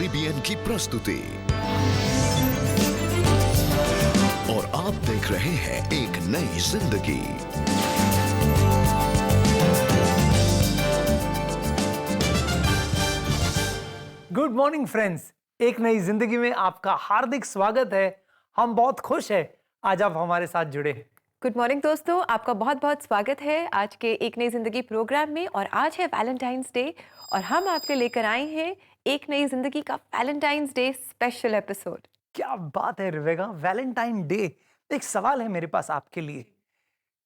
CBN की प्रस्तुति और आप देख रहे हैं एक नई जिंदगी। गुड मॉर्निंग फ्रेंड्स, एक नई जिंदगी में आपका हार्दिक स्वागत है। हम बहुत खुश हैं आज आप हमारे साथ जुड़े हैं। गुड मॉर्निंग दोस्तों, आपका बहुत बहुत स्वागत है आज के एक नई जिंदगी प्रोग्राम में। और आज है वैलेंटाइंस डे और हम आपके लेकर आए हैं एक नई जिंदगी का वैलेंटाइंस डे स्पेशल एपिसोड। क्या बात है रिवेगा, वैलेंटाइन डे। एक सवाल है मेरे पास आपके लिए।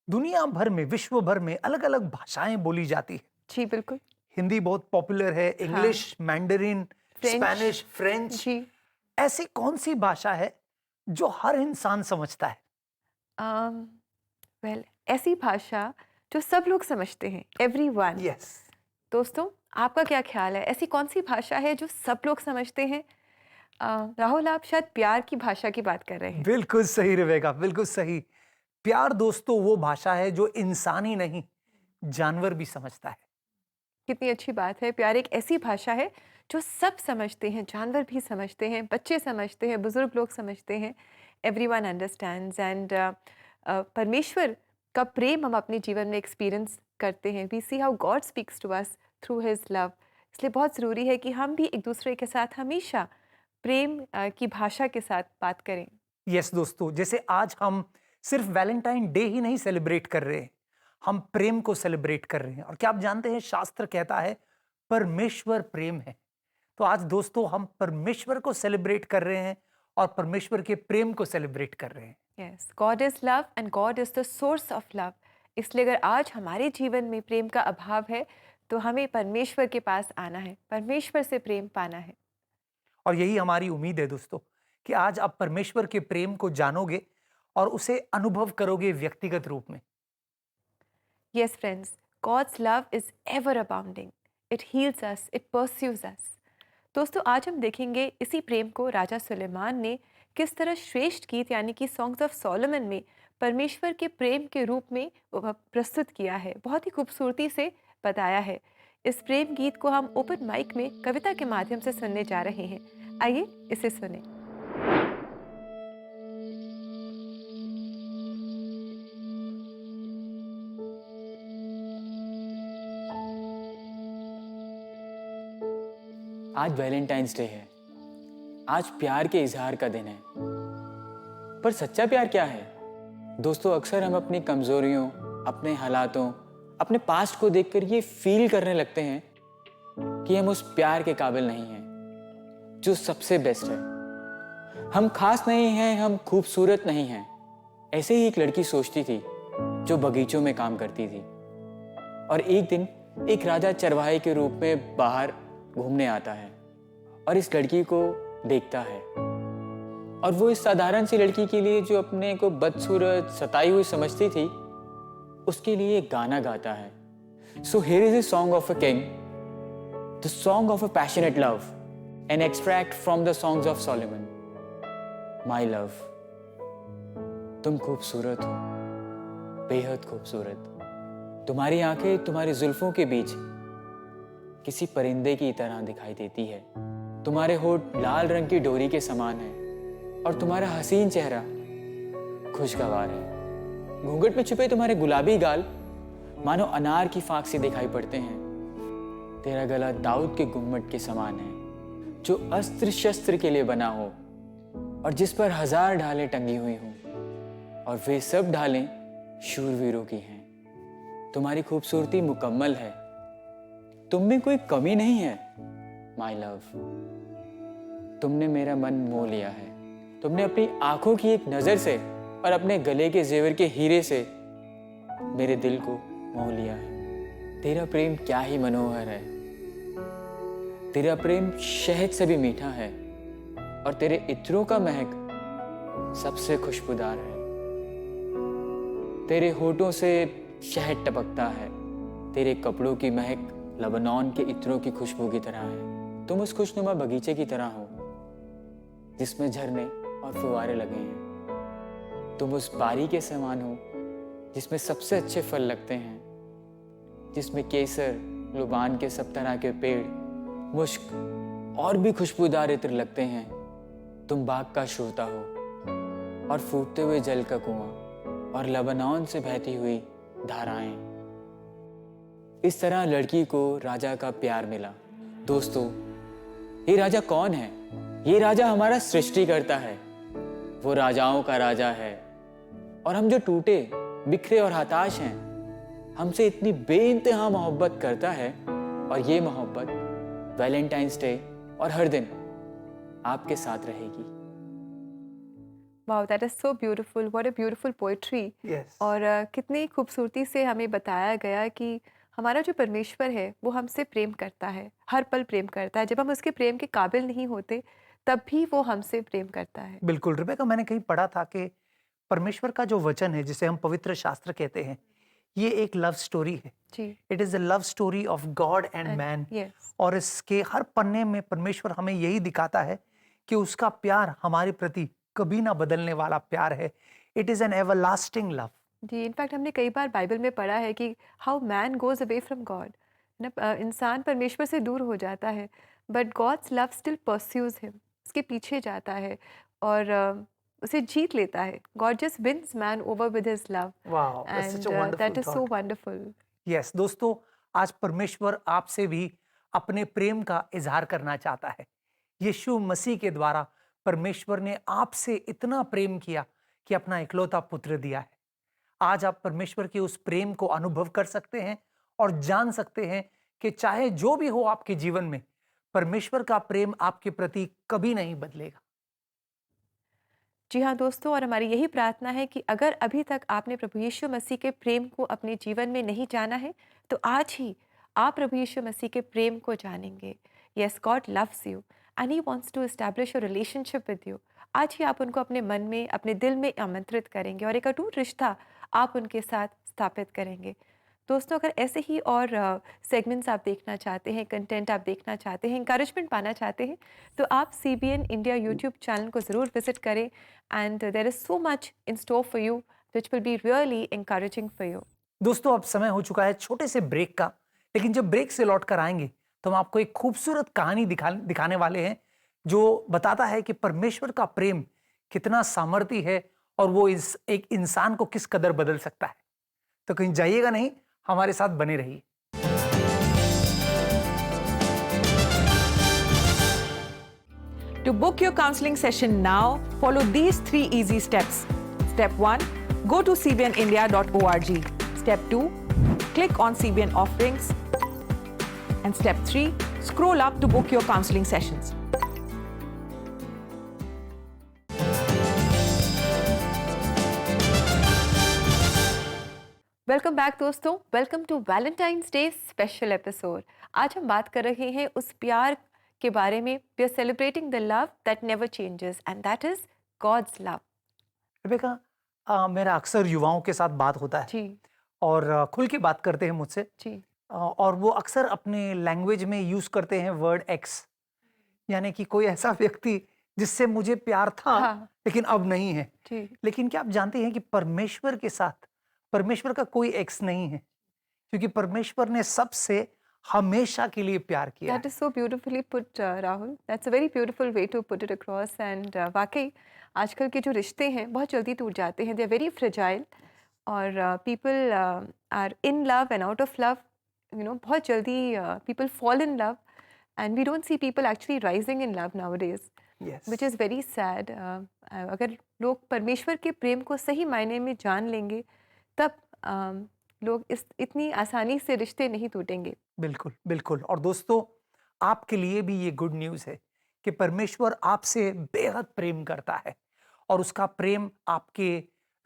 दुनिया भर में, विश्व भर में अलग अलग भाषाएं बोली जाती है। जी बिल्कुल। हिंदी बहुत पॉपुलर है, इंग्लिश, मैंडरिन, स्पेनिश, फ्रेंच। जी। ऐसी कौन सी भाषा है जो हर इंसान समझता है? ऐसी भाषा जो सब लोग समझते हैं, एवरीवन। यस। दोस्तों, आपका क्या ख्याल है, ऐसी कौन सी भाषा है जो सब लोग समझते हैं? राहुल, आप शायद प्यार की भाषा की बात कर रहे हैं। बिल्कुल सही रिवेगा, बिल्कुल सही। प्यार दोस्तों वो भाषा है जो इंसान ही नहीं, जानवर भी समझता है। कितनी अच्छी बात है। प्यार एक ऐसी भाषा है जो सब समझते हैं, जानवर भी समझते हैं, बच्चे समझते हैं, बुजुर्ग लोग समझते हैं। Everyone understands. एंड परमेश्वर का प्रेम हम अपने जीवन में एक्सपीरियंस करते हैं। We see how God speaks to us through his love. इसलिए बहुत ज़रूरी है कि हम भी एक दूसरे के साथ हमेशा प्रेम की भाषा के साथ बात करें। यस दोस्तों, जैसे आज हम सिर्फ वैलेंटाइन डे ही नहीं सेलिब्रेट कर रहे हैं, हम प्रेम को सेलिब्रेट कर रहे हैं। और क्या आप जानते हैं, शास्त्र कहता है परमेश्वर प्रेम है। तो आज दोस्तों हम परमेश्वर को सेलिब्रेट कर रहे हैं और परमेश्वर के प्रेम को सेलिब्रेट कर रहे हैं। Yes, God is love and God is the source of love. इसलिए अगर आज हमारे जीवन में प्रेम का अभाव है तो हमें परमेश्वर के पास आना है, परमेश्वर से प्रेम पाना है। और यही हमारी उम्मीद है दोस्तों कि आज आप परमेश्वर के प्रेम को जानोगे और उसे अनुभव करोगे व्यक्तिगत रूप में। Yes, friends, God's love is ever abounding. It heals us, it pursues us. दोस्तों, आज हम देखेंगे इसी प्रेम को राजा सुलेमान ने किस तरह श्रेष्ठ गीत यानी कि सॉन्ग्स ऑफ सोलोमन में परमेश्वर के प्रेम के रूप में प्रस्तुत किया है। बहुत ही खूबसूरती से बताया है। इस प्रेम गीत को हम ओपन माइक में कविता के माध्यम से सुनने जा रहे हैं। आइए इसे सुने। आज वैलेंटाइंस डे है। आज प्यार के इजहार का दिन है। पर सच्चा प्यार क्या है? दोस्तों, अक्सर हम अपनी कमजोरियों, अपने हालातों, अपने पास्ट को देखकर ये फील करने लगते हैं कि हम उस प्यार के काबिल नहीं हैं जो सबसे बेस्ट है। हम खास नहीं हैं, हम खूबसूरत नहीं हैं। ऐसे ही एक लड़की सोचती थी जो बगीचों में काम करती थी। और एक दिन एक राजा चरवाहे के रूप में बाहर घूमने आता है और इस लड़की को देखता है। और वो इस साधारण सी लड़की के लिए, जो अपने को बदसूरत, सताई हुई समझती थी, उसके लिए एक गाना गाता है। So here is a song of a king, the song of a passionate love, an extract from the songs of Solomon. My love, तुम खूबसूरत हो, बेहद खूबसूरत। तुम्हारी आंखें तुम्हारी जुल्फों के बीच किसी परिंदे की तरह दिखाई देती है। तुम्हारे होठ लाल रंग की डोरी के समान है और तुम्हारा हसीन चेहरा खुशगवार है। घूंघट में छुपे तुम्हारे गुलाबी गाल मानो अनार की फाक से दिखाई पड़ते हैं। तेरा गला दाऊद के गुम्मट के समान है जो अस्त्र शस्त्र के लिए बना हो और जिस पर 1000 ढालें टंगी हुई हों, और वे सब ढालें शूरवीरों की हैं। तुम्हारी खूबसूरती मुकम्मल है, तुम में कोई कमी नहीं है। माई लव, तुमने मेरा मन मोह लिया है। तुमने अपनी आंखों की एक नजर से और अपने गले के जेवर के हीरे से मेरे दिल को मोह लिया है। तेरा प्रेम क्या ही मनोहर है। तेरा प्रेम शहद से भी मीठा है और तेरे इत्रों का महक सबसे खुशबूदार है। तेरे होठों से शहद टपकता है। तेरे कपड़ों की महक लबनान के इत्रों की खुशबू की तरह है। तुम उस खुशनुमा बगीचे की तरह हो जिसमें झरने और फुवारे लगे हैं। तुम उस बारी के समान हो जिसमें सबसे अच्छे फल लगते हैं, जिसमें केसर, लुबान के सब तरह के पेड़, मुश्क, और भी खुशबूदार इत्र लगते हैं। तुम बाग का श्रोता हो और फूटते हुए जल का कुआं और लबनान से बहती हुई धाराएं। इस तरह लड़की को राजा का प्यार मिला। दोस्तों, ये राजा कौन है? ये राजा हमारा सृष्टिकर्ता है। वो राजाओं का राजा है। और हम जो टूटे, बिखरे और हताश हैं, हमसे इतनी बेइंतहा मोहब्बत करता है। और ये मोहब्बत वैलेंटाइंस डे और हर दिन आपके साथ रहेगी। Wow, that is so beautiful. What a beautiful poetry. Yes. और कितनी खूबसूरती से हमें बताया गया कि हमारा जो परमेश्वर है वो हमसे प्रेम करता है, हर पल प्रेम करता है। जब हम उसके प्रेम के काबिल नहीं होते तब भी वो हमसे प्रेम करता है। बिल्कुल रिबेका, मैंने कहीं पढ़ा था कि परमेश्वर का जो वचन है, जिसे हम पवित्र शास्त्र कहते हैं, ये एक लव स्टोरी है। जी। It is a love story of God and man. Yes. और इसके हर पन्ने में परमेश्वर हमें यही दिखाता है कि उसका प्यार हमारे प्रति कभी ना बदलने वाला प्यार है। It is an everlasting love. जी, इनफैक्ट हमने कई बार बाइबल में पढ़ा है कि how man goes away from God, ना इंसान परमेश्वर से दूर हो जाता है, but God's love still pursues him, उसके पीछे जाता है और उसे जीत लेता है। God just wins man over with his love wow, that's such a and wonderful that is so thought. Wonderful. Yes दोस्तों, आज परमेश्वर आपसे भी अपने प्रेम का इजहार करना चाहता है। यीशु मसीह के द्वारा परमेश्वर ने आपसे इतना प्रेम किया कि अपना इकलौता पुत्र दिया है। आज आप परमेश्वर के उस प्रेम को अनुभव कर सकते हैं और जान सकते हैं कि चाहे जो भी हो आपके जीवन में, परमेश्वर का प्रेम आपके प्रति कभी नहीं बदलेगा। जी हाँ दोस्तों, और हमारी यही प्रार्थना है कि अगर अभी तक आपने प्रभु यीशु मसीह के प्रेम को अपने जीवन में नहीं जाना है तो आज ही आप प्रभु यीशु मसीह के प्रेम को जानेंगे। Yes, God loves you and he wants to establish a relationship with you. आज ही आप उनको अपने मन में, अपने दिल में आमंत्रित करेंगे और एक अटूट रिश्ता आप उनके साथ स्थापित करेंगे। दोस्तों, अगर ऐसे ही और सेगमेंट्स आप देखना चाहते हैं, कंटेंट आप देखना चाहते हैं, इंकरेजमेंट पाना चाहते हैं, तो आप CBN इंडिया यूट्यूब चैनल को ज़रूर विजिट करें and there is so much in store for you which will be really encouraging for you. दोस्तों, अब समय हो चुका है छोटे से ब्रेक का, लेकिन जब ब्रेक से लौट कर आएंगे तो हम आपको एक खूबसूरत कहानी दिखाने वाले हैं जो बताता है कि परमेश्वर का प्रेम कितना सामर्थी है और वो एक इंसान को किस कदर बदल सकता है। तो कहीं जाइएगा नहीं, हमारे साथ बने रहिए। To book your counseling session now, follow these 3 easy steps. Step 1, go to cbnindia.org. Step 2, click on CBN offerings. And step 3, scroll up to book your counseling sessions. Welcome back दोस्तों, welcome to Valentine's day special episode. आज हम बात कर रहे हैं उस प्यार के बारे में। We are celebrating the love that never changes and that is God's love. Rebecca, मेरा अक्सर युवाओं के साथ बात होता है जी और खुल के बात करते हैं मुझसे। जी और वो अक्सर अपने लैंग्वेज में यूज करते हैं वर्ड एक्स, यानी कि कोई ऐसा व्यक्ति जिससे मुझे प्यार था हाँ। लेकिन अब नहीं है। जी लेकिन क्या आप जानते हैं कि परमेश्वर के साथ परमेश्वर का कोई एक्स नहीं है, क्योंकि परमेश्वर ने सबसे हमेशा के लिए प्यार किया दैट है। Is so beautifully put Rahul, that's a very beautiful way to put it across. And वाकई आजकल के जो रिश्ते हैं बहुत जल्दी टूट जाते हैं, दे आर वेरी फ्रेजाइल और people are in love and out of love, you know, बहुत जल्दी people fall in love and we don't see people actually rising in love nowadays, Yes. Which is very sad. अगर लोग परमेश्वर के प्रेम को सही मायने में जान लेंगे तब लोग इतनी आसानी से रिश्ते नहीं टूटेंगे। बिल्कुल बिल्कुल। और दोस्तों, आपके लिए भी ये गुड न्यूज़ है कि परमेश्वर आपसे बेहद प्रेम करता है और उसका प्रेम आपके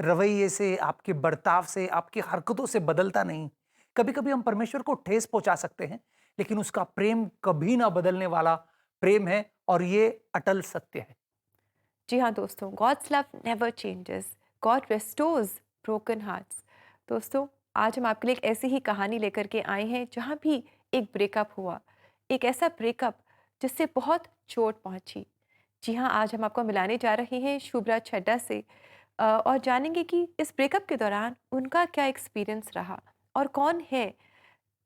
रवैये से, आपके बर्ताव से, आपकी हरकतों से बदलता नहीं। कभी कभी हम परमेश्वर को ठेस पहुंचा सकते हैं, लेकिन उसका प्रेम कभी ना बदलने वाला प्रेम है और ये अटल सत्य है। जी हाँ दोस्तों, God's love never changes, God restores broken hearts. दोस्तों, आज हम आपके लिए एक ऐसी ही कहानी लेकर के आए हैं जहाँ भी एक ब्रेकअप हुआ, एक ऐसा ब्रेकअप जिससे बहुत चोट पहुँची। जी हाँ, आज हम आपको मिलाने जा रहे हैं शुभ्रा छड्डा से और जानेंगे कि इस ब्रेकअप के दौरान उनका क्या एक्सपीरियंस रहा और कौन है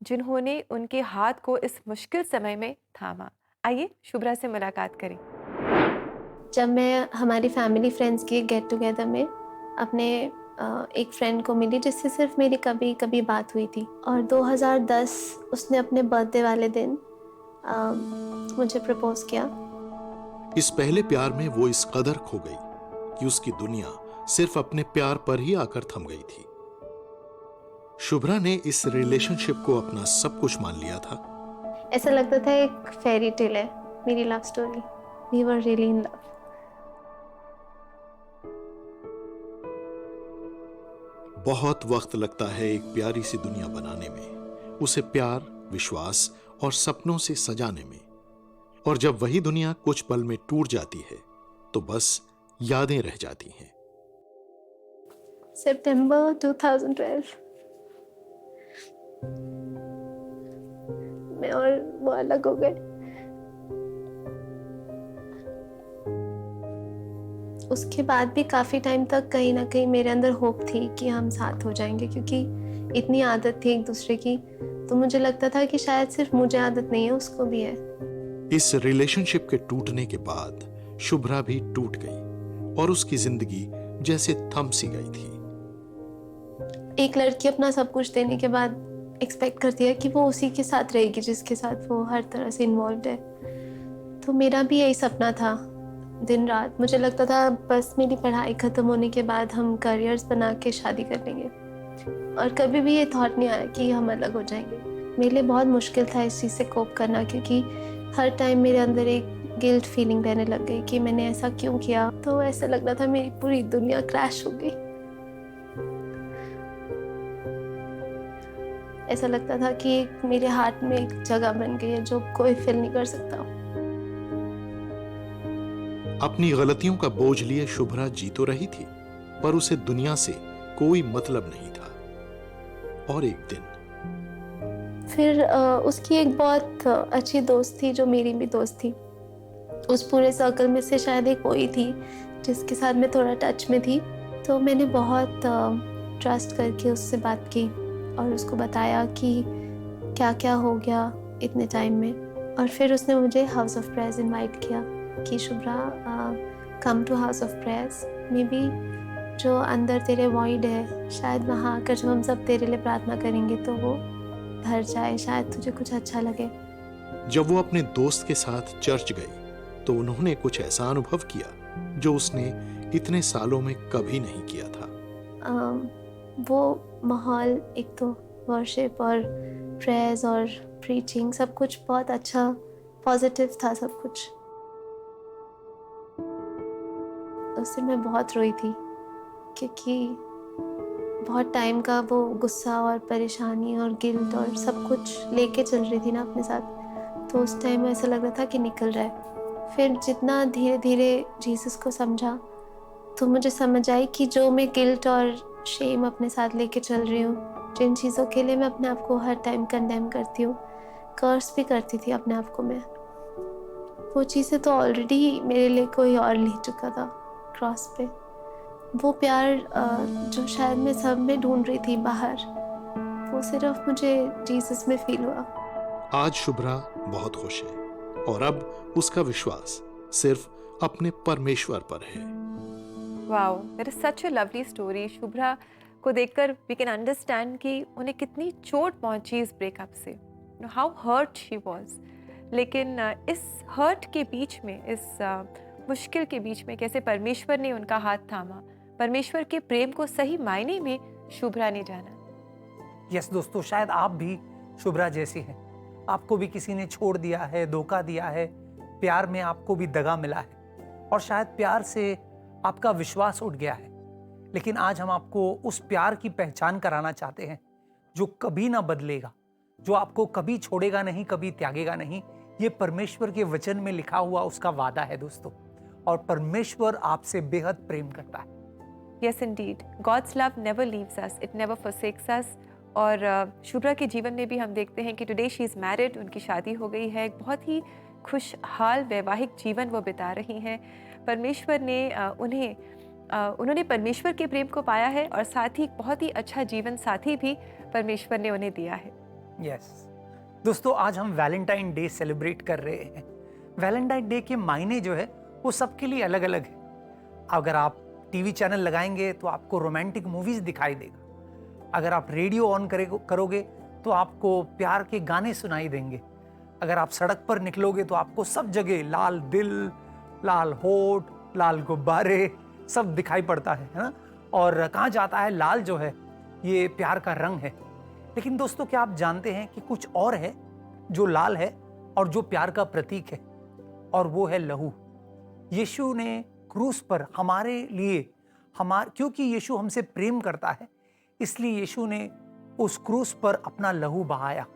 जिन्होंने उनके हाथ को इस मुश्किल समय में थामा। आइए शुभ्रा से मुलाकात करें। जब मैं हमारी फैमिली फ्रेंड्स के गेट टुगेदर में अपने एक फ्रेंड को मिली जिससे सिर्फ मेरी कभी कभी बात हुई थी, और 2010 उसने अपने बर्थडे वाले दिन मुझे प्रपोज किया। इस पहले प्यार में वो इस कदर खो गई कि उसकी दुनिया सिर्फ अपने प्यार पर ही आकर थम गई थी। शुभ्रा ने इस रिलेशनशिप को अपना सब कुछ मान लिया था। ऐसा लगता था एक फेरी टेल है मेरी love story. We were really in love. बहुत वक्त लगता है एक प्यारी सी दुनिया बनाने में, उसे प्यार, विश्वास और सपनों से सजाने में। और जब वही दुनिया कुछ पल में टूट जाती है तो बस यादें रह जाती हैं। सितंबर 2012 मैं और वो अलग हो गए। उसके बाद भी काफ़ी टाइम तक कहीं ना कहीं मेरे अंदर होप थी कि हम साथ हो जाएंगे, क्योंकि इतनी आदत थी एक दूसरे की। तो मुझे लगता था कि शायद सिर्फ मुझे आदत नहीं है, उसको भी है। इस रिलेशनशिप के टूटने के बाद शुभ्रा भी टूट गई और उसकी जिंदगी जैसे थम सी गई थी। एक लड़की अपना सब कुछ देने के बाद एक्सपेक्ट करती है कि वो उसी के साथ रहेगी जिसके साथ वो हर तरह से इन्वॉल्व है। तो मेरा भी यही सपना था दिन रात। मुझे लगता था बस मेरी पढ़ाई ख़त्म होने के बाद हम करियर्स बना के शादी कर लेंगे, और कभी भी ये थॉट नहीं आया कि हम अलग हो जाएंगे। मेरे लिए बहुत मुश्किल था इस चीज़ से कोप करना, क्योंकि हर टाइम मेरे अंदर एक गिल्ट फीलिंग रहने लग गई कि मैंने ऐसा क्यों किया। तो ऐसा लग रहा था मेरी पूरी दुनिया क्रैश हो गई। ऐसा लगता था कि मेरे हार्ट में एक जगह बन गई है जो कोई फिल नहीं कर सकता। अपनी गलतियों का बोझ लिए शुभ्रा जी तो रही थी, पर उसे दुनिया से कोई मतलब नहीं था। और एक दिन फिर उसकी एक बहुत अच्छी दोस्त थी जो मेरी भी दोस्त थी। उस पूरे सर्कल में से शायद एक वही थी जिसके साथ मैं थोड़ा टच में थी। तो मैंने बहुत ट्रस्ट करके उससे बात की और उसको बताया कि क्या क्या हो गया इतने टाइम में। और फिर उसने मुझे हाउस ऑफ प्रेयर्स इनवाइट किया कि Shubhra come to house of prayers. May be जो अंदर तेरे वॉइड है, शायद वहाँ आकर जब हम सब तेरे लिए प्रार्थना करेंगे तो वो भर जाए, शायद तुझे कुछ अच्छा लगे। जब वो अपने दोस्त के साथ चर्च गई तो उन्होंने कुछ ऐसा अनुभव किया जो उसने इतने सालों में कभी नहीं किया था। वो माहौल, एक तो वर्शिप और प्रेयर्स और प्रीचिंग, सब कुछ बहुत अच्छा पॉजिटिव था सब कुछ। उससे मैं बहुत रोई थी क्योंकि बहुत टाइम का वो गुस्सा और परेशानी और गिल्ट और सब कुछ लेके चल रही थी ना अपने साथ। तो उस टाइम ऐसा लग रहा था कि निकल रहा है। फिर जितना धीरे धीरे जीसस को समझा तो मुझे समझ आई कि जो मैं गिल्ट और शेम अपने साथ लेके चल रही हूँ, जिन चीज़ों के लिए मैं अपने आप को हर टाइम कंडेम करती हूँ, कर्स भी करती थी अपने आप को मैं, वो चीज़ें तो ऑलरेडी मेरे लिए कोई और ले चुका था क्रॉस पे। वो प्यार जो शायद मैं सब में ढूंढ रही थी बाहर, वो सिर्फ मुझे जीसस में फील हुआ। आज शुभ्रा बहुत खुश है और अब उसका विश्वास सिर्फ अपने परमेश्वर पर है। Wow, that is such a lovely story. Shubhra को देखकर वी कैन अंडरस्टैंड कि उन्हें कितनी चोट पहुंची इस ब्रेकअप से, हाउ हर्ट शी वाज। लेकिन इस हर्ट के बीच में, इस मुश्किल के बीच में कैसे परमेश्वर ने उनका हाथ थामा, परमेश्वर के प्रेम को सही मायने में शुभ्रा ने जाना। यस दोस्तों, शायद आप भी शुभ्रा जैसी हैं। आपको भी किसी ने छोड़ दिया है, धोखा दिया है, प्यार में आपको भी दगा मिला है और शायद प्यार से आपका विश्वास उठ गया है। लेकिन आज हम आपको उस प्यार की पहचान कराना चाहते हैं जो कभी ना बदलेगा, जो आपको कभी छोड़ेगा नहीं, कभी त्यागेगा नहीं। ये परमेश्वर के वचन में लिखा हुआ उसका वादा है दोस्तों, और परमेश्वर आपसे बेहद प्रेम करता है। Yes, indeed. God's love never leaves us. It never forsakes us. और शुभ्रा के जीवन में भी हम देखते हैं कि टुडे शी इज़ मैरिड, उनकी शादी हो गई है, एक बहुत ही खुशहाल वैवाहिक जीवन वो बिता रही हैं। परमेश्वर ने उन्होंने परमेश्वर के प्रेम को पाया है और साथ ही बहुत ही अच्छा जीवन साथी भी परमेश्वर ने उन्हें दिया है। यस दोस्तों, आज हम वैलेंटाइन डे सेलिब्रेट कर रहे हैं। वैलेंटाइन डे के मायने जो है वो सबके लिए अलग अलग है। अगर आप टीवी चैनल लगाएंगे तो आपको रोमांटिक मूवीज दिखाई देगा। अगर आप रेडियो ऑन करोगे तो आपको प्यार के गाने सुनाई देंगे। अगर आप सड़क पर निकलोगे तो आपको सब जगह लाल दिल, लाल होठ, लाल गुब्बारे सब दिखाई पड़ता है ना। और कहा जाता है लाल जो है ये प्यार का रंग है। लेकिन दोस्तों, क्या आप जानते हैं कि कुछ और है जो लाल है और जो प्यार का प्रतीक है, और वो है लहू। यीशु ने क्रूस पर हमारे लिए क्योंकि यीशु हमसे प्रेम करता है, इसलिए यीशु ने उस क्रूस पर अपना लहू बहाया।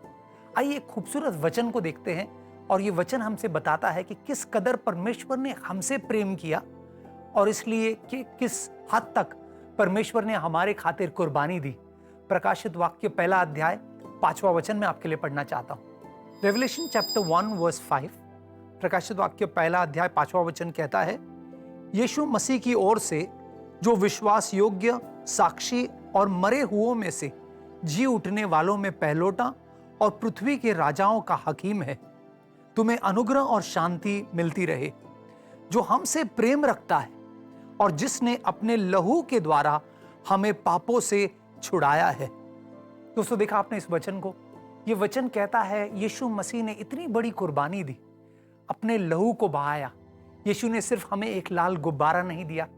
आइए एक खूबसूरत वचन को देखते हैं, और ये वचन हमसे बताता है कि किस कदर परमेश्वर ने हमसे प्रेम किया, और इसलिए कि किस हद तक परमेश्वर ने हमारे खातिर कुर्बानी दी। प्रकाशित वाक्य 1 अध्याय 5वां वचन में आपके लिए पढ़ना चाहता हूं। रेवलेशन चैप्टर 1 वर्स 5, प्रकाशित वाक्य 1 अध्याय 5वां वचन कहता है, यीशु मसीह की ओर से जो विश्वास योग्य, साक्षी और मरे हुओं में से जी उठने वालों में पहलोटा और पृथ्वी के राजाओं का हकीम है, तुम्हें अनुग्रह और शांति मिलती रहे, जो हमसे प्रेम रखता है और जिसने अपने लहू के द्वारा हमें पापों से छुड़ाया है। दोस्तों, देखा आपने इस वचन को? ये वचन कहता है यीशु मसीह ने इतनी बड़ी कुर्बानी दी, अपने लहू को बहाया। यीशु ने सिर्फ हमें एक लाल गुब्बारा नहीं दिया,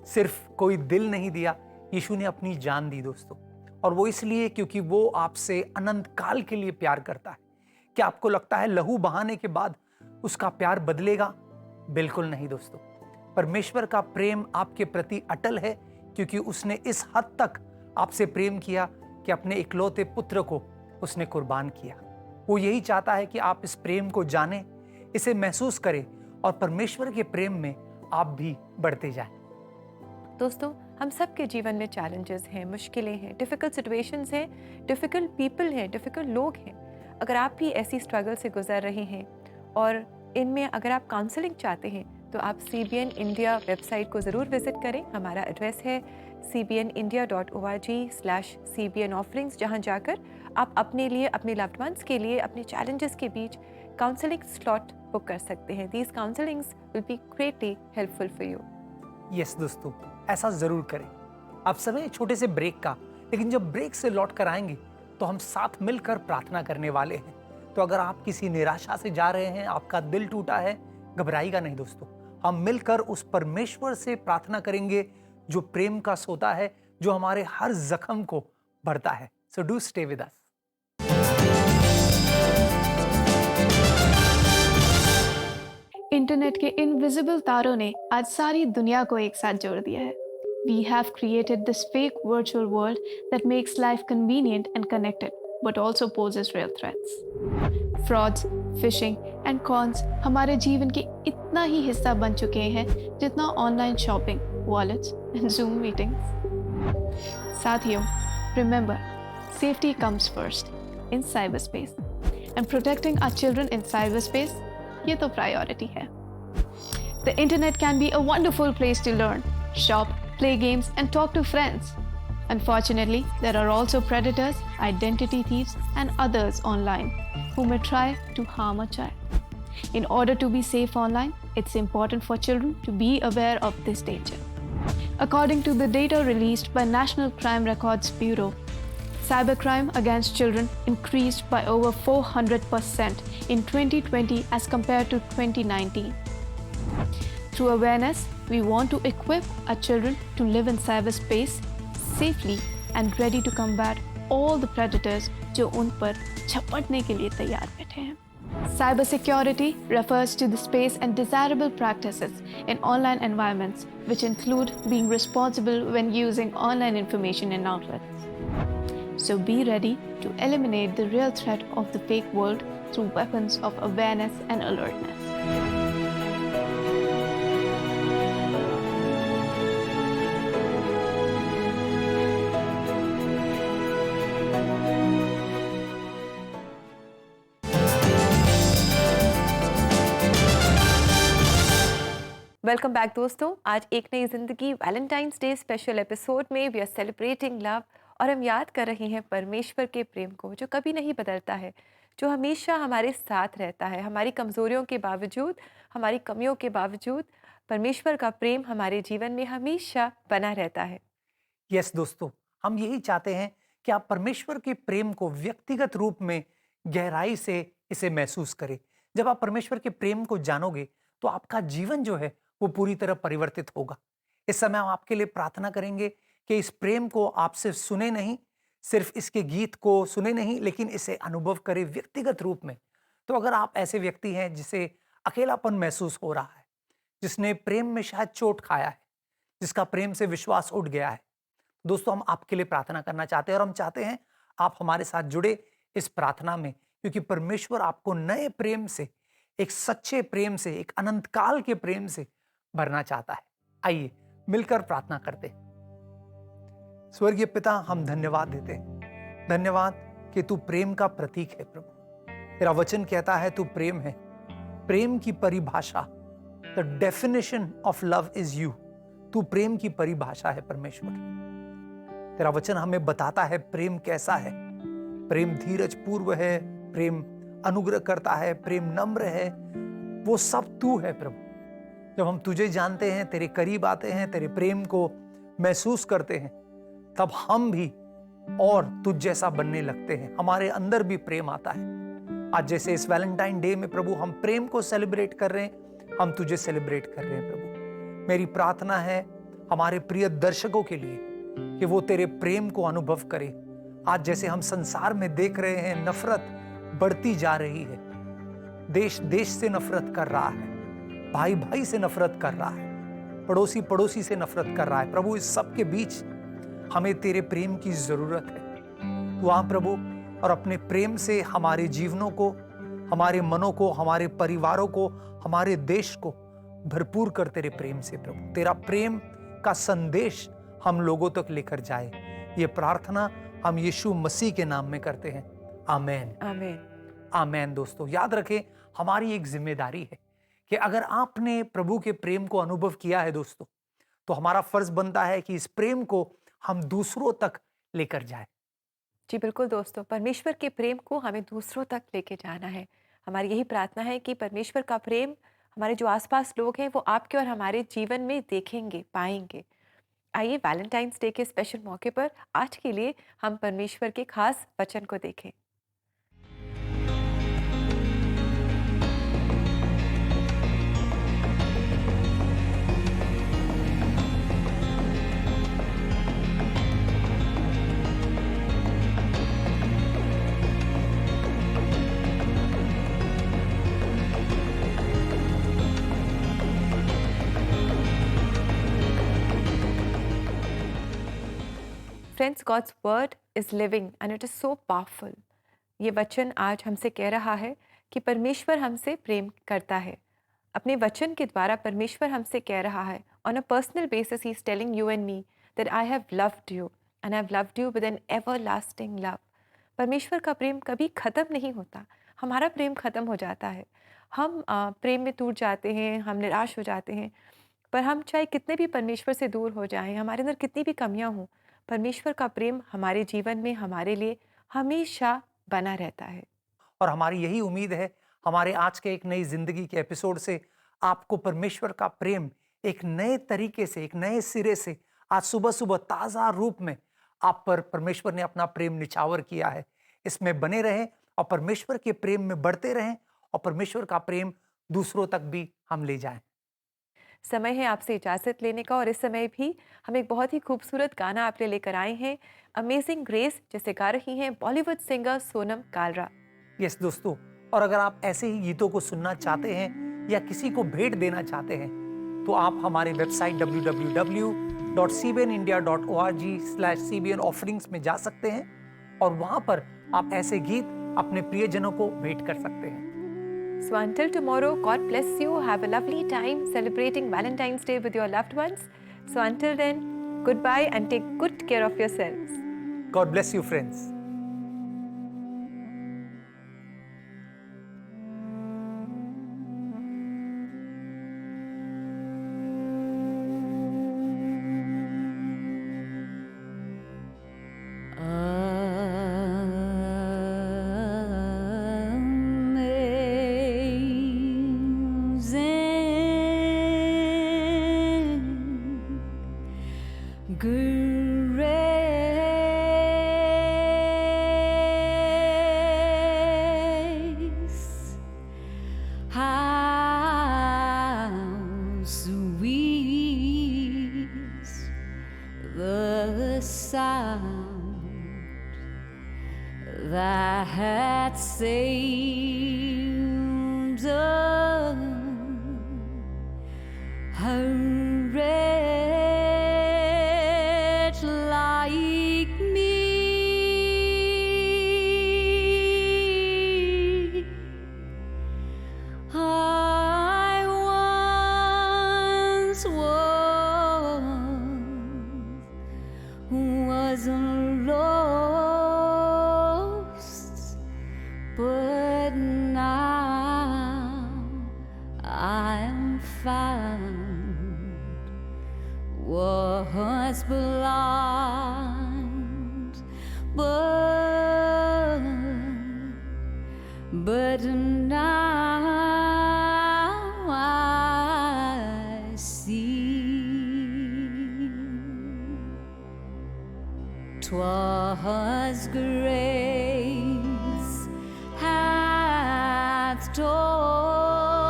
सिर्फ कोई दिल नहीं दिया, यीशु ने अपनी जान दी दोस्तों। और वो इसलिए क्योंकि वो आपसे अनंत काल के लिए प्यार करता है। क्या आपको लगता है लहू बहाने के बाद उसका प्यार बदलेगा? बिल्कुल नहीं दोस्तों। परमेश्वर का प्रेम आपके प्रति अटल है, क्योंकि उसने इस हद तक आपसे प्रेम किया कि अपने इकलौते पुत्र को उसने कुर्बान किया। वो यही चाहता है कि आप इस प्रेम को जानें, इसे महसूस करें और परमेश्वर के प्रेम में आप भी बढ़ते जाएं। दोस्तों, हम सबके जीवन में चैलेंजेस हैं, मुश्किलें हैं, डिफ़िकल्ट सिचुएशंस हैं, डिफ़िकल्ट पीपल हैं, डिफ़िकल्ट लोग हैं। अगर आप भी ऐसी स्ट्रगल से गुजर रहे हैं और इनमें अगर आप काउंसलिंग चाहते हैं तो आप CBN इंडिया वेबसाइट को ज़रूर विज़िट करें। हमारा एड्रेस है cbnindia.org/CBN offerings, जहाँ जाकर आप अपने लिए, अपने लव्ड वंस के लिए, अपने चैलेंजेस के बीच काउंसलिंग स्लॉट बुक कर सकते हैं। These counsellings will be greatly helpful for you. Yes दोस्तों, ऐसा जरूर करें। आप समय छोटे से ब्रेक का, लेकिन जब ब्रेक से लौट कर आएंगे तो हम साथ मिलकर प्रार्थना करने वाले हैं। तो अगर आप किसी निराशा से जा रहे हैं, आपका दिल टूटा है, घबराइएगा नहीं दोस्तों। हम मिलकर उस परमेश्वर से प्रार्थना करेंगे जो प्रेम का सोता है, जो हमारे हर जख्म को भरता है। So do stay with us. Internet के इनविजिबल तारों ने आज सारी दुनिया को एक साथ जोड़ दिया है। We have created this fake virtual world that makes life convenient and connected, but also poses real threats. Frauds, phishing and cons हमारे जीवन के इतना ही हिस्सा बन चुके हैं जितना online shopping, wallets and Zoom meetings। साथियों, remember, safety comes first in cyberspace, and protecting our children in cyberspace, ये तो priority है। The internet can be a wonderful place to learn, shop, play games and talk to friends. Unfortunately, there are also predators, identity thieves and others online who may try to harm a child. In order to be safe online, it's important for children to be aware of this danger. According to the data released by National Crime Records Bureau, cybercrime against children increased by over 400% in 2020 as compared to 2019. Through awareness, we want to equip our children to live in cyberspace safely and ready to combat all the predators जो उन पर झपटने के लिए तैयार बैठे हैं। Cybersecurity refers to the space and desirable practices in online environments, which include being responsible when using online information and outlets. So be ready to eliminate the real threat of the fake world through weapons of awareness and alertness. Welcome back दोस्तों। आज एक नई जिंदगी Valentine's day special episode में we are celebrating love, और हम याद कर रहे हैं परमेश्वर के प्रेम को जो कभी नहीं बदलता है, जो हमेशा हमारे साथ रहता है, हमारी कमज़ोरियों के बावजूद, हमारी कमियों के बावजूद परमेश्वर का प्रेम हमारे जीवन में हमेशा बना रहता है। यस दोस्तों, हम यही चाहते हैं कि आप परमेश्वर के प्रेम को व्यक्तिगत रूप में गहराई से इसे महसूस करें। जब आप परमेश्वर के प्रेम को जानोगे तो आपका जीवन जो है वो पूरी तरह परिवर्तित होगा। इस समय हम आपके लिए प्रार्थना करेंगे कि इस प्रेम को आप सिर्फ सुने नहीं, सिर्फ इसके गीत को सुने नहीं, लेकिन इसे अनुभव करें व्यक्तिगत रूप में। तो अगर आप ऐसे व्यक्ति हैं जिसे अकेलापन महसूस हो रहा है, जिसने प्रेम में शायद चोट खाया है, जिसका प्रेम से विश्वास उठ गया है, दोस्तों हम आपके लिए प्रार्थना करना चाहते हैं और हम चाहते हैं आप हमारे साथ जुड़े इस प्रार्थना में, क्योंकि परमेश्वर आपको नए प्रेम से, एक सच्चे प्रेम से, एक अनंत काल के प्रेम से भरना चाहता है। आइए मिलकर प्रार्थना करते हैं। स्वर्गीय पिता, हम धन्यवाद देते हैं, धन्यवाद कि तू प्रेम का प्रतीक है प्रभु। तेरा वचन कहता है तू प्रेम है। प्रेम की परिभाषा, the definition of love is you. तू प्रेम की परिभाषा है परमेश्वर। तेरा वचन हमें बताता है प्रेम कैसा है। प्रेम धीरज पूर्व है, प्रेम अनुग्रह करता है, प्रेम नम्र है। वो सब तू है प्रभु। जब हम तुझे जानते हैं, तेरे करीब आते हैं, तेरे प्रेम को महसूस करते हैं, तब हम भी और तुझ जैसा बनने लगते हैं। हमारे अंदर भी प्रेम आता है। आज जैसे इस वैलेंटाइन डे में प्रभु हम प्रेम को सेलिब्रेट कर रहे हैं, हम तुझे सेलिब्रेट कर रहे हैं प्रभु। मेरी प्रार्थना है हमारे प्रिय दर्शकों के लिए कि वो तेरे प्रेम को अनुभव करें। आज जैसे हम संसार में देख रहे हैं नफरत बढ़ती जा रही है, देश देश से नफरत कर रहा है, भाई भाई से नफरत कर रहा है, पड़ोसी पड़ोसी से नफरत कर रहा है। प्रभु इस सब के बीच हमें तेरे प्रेम की जरूरत है। तू आ प्रभु और अपने प्रेम से हमारे जीवनों को, हमारे मनों को, हमारे परिवारों को, हमारे देश को भरपूर कर तेरे प्रेम से प्रभु। तेरा प्रेम का संदेश हम लोगों तक लेकर जाए। ये प्रार्थना हम यीशु मसीह के नाम में करते हैं। आमेन। आमीन। आमेन। दोस्तों याद रखें, हमारी एक जिम्मेदारी है कि अगर आपने प्रभु के प्रेम को अनुभव किया है दोस्तों, तो हमारा फर्ज बनता है कि इस प्रेम को हम दूसरों तक लेकर जाए। जी बिल्कुल दोस्तों, परमेश्वर के प्रेम को हमें दूसरों तक लेके जाना है। हमारी यही प्रार्थना है कि परमेश्वर का प्रेम हमारे जो आसपास लोग हैं वो आपके और हमारे जीवन में देखेंगे, पाएंगे। आइए वैलेंटाइंस डे के स्पेशल मौके पर आज के लिए हम परमेश्वर के खास वचन को देखें। Friends, God's word is living and it is so powerful. ये वचन आज हमसे कह रहा है कि परमेश्वर हमसे प्रेम करता है। अपने वचन के द्वारा परमेश्वर हमसे कह रहा है, on a personal basis he is telling you and me that I have loved you and I have loved you with an everlasting love. परमेश्वर का प्रेम कभी ख़त्म नहीं होता। हमारा प्रेम ख़त्म हो जाता है, हम प्रेम में टूट जाते हैं, हम निराश हो जाते हैं। पर हम चाहे कितने भी परमेश्वर से दूर हो जाएं, हमारे अंदर कितनी भी कमियां हों, परमेश्वर का प्रेम हमारे जीवन में हमारे लिए हमेशा बना रहता है। और हमारी यही उम्मीद है हमारे आज के एक नई जिंदगी के एपिसोड से आपको परमेश्वर का प्रेम एक नए तरीके से, एक नए सिरे से आज सुबह सुबह ताज़ा रूप में आप पर परमेश्वर ने अपना प्रेम निछावर किया है। इसमें बने रहें और परमेश्वर के प्रेम में बढ़ते रहें और परमेश्वर का प्रेम दूसरों तक भी हम ले जाएं। समय है आपसे इजाज़त लेने का और इस समय भी हम एक बहुत ही खूबसूरत गाना आपके लिए लेकर आए हैं, अमेजिंग ग्रेस, जिसे गा रही हैं बॉलीवुड सिंगर सोनम कालरा। यस दोस्तों, और अगर आप ऐसे ही गीतों को सुनना चाहते हैं या किसी को भेंट देना चाहते हैं तो आप हमारे वेबसाइट www.cbnindia.org/cbn offerings में जा सकते हैं और वहां पर आप ऐसे गीत अपने प्रियजनों को भेंट कर सकते हैं। So until tomorrow, God bless you. Have a lovely time celebrating Valentine's Day with your loved ones. So until then, goodbye and take good care of yourselves. God bless you, friends. that seems a wretch like me. I once was lost, but now I'm found. Was blind, but now I see. 'Twas grace hath taught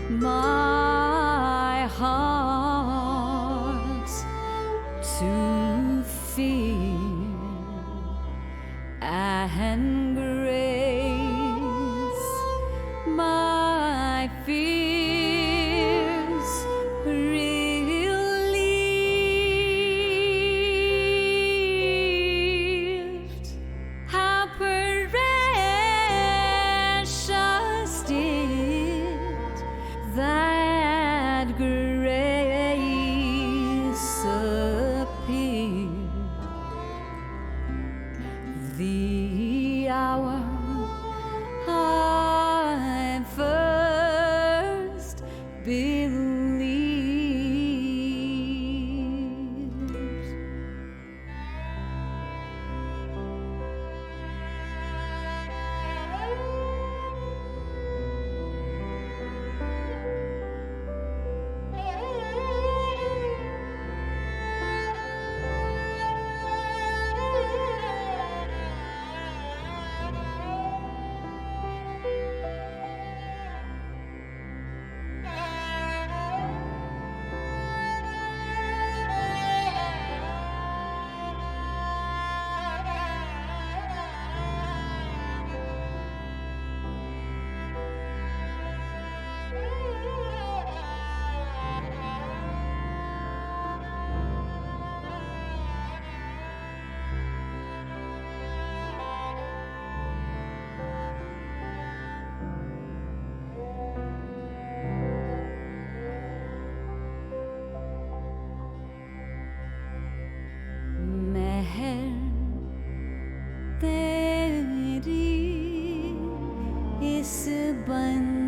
my heart to fear, and grace my fears relieved. How precious did that grace appear, the hour I first believed. मेहर तेरी इस बंद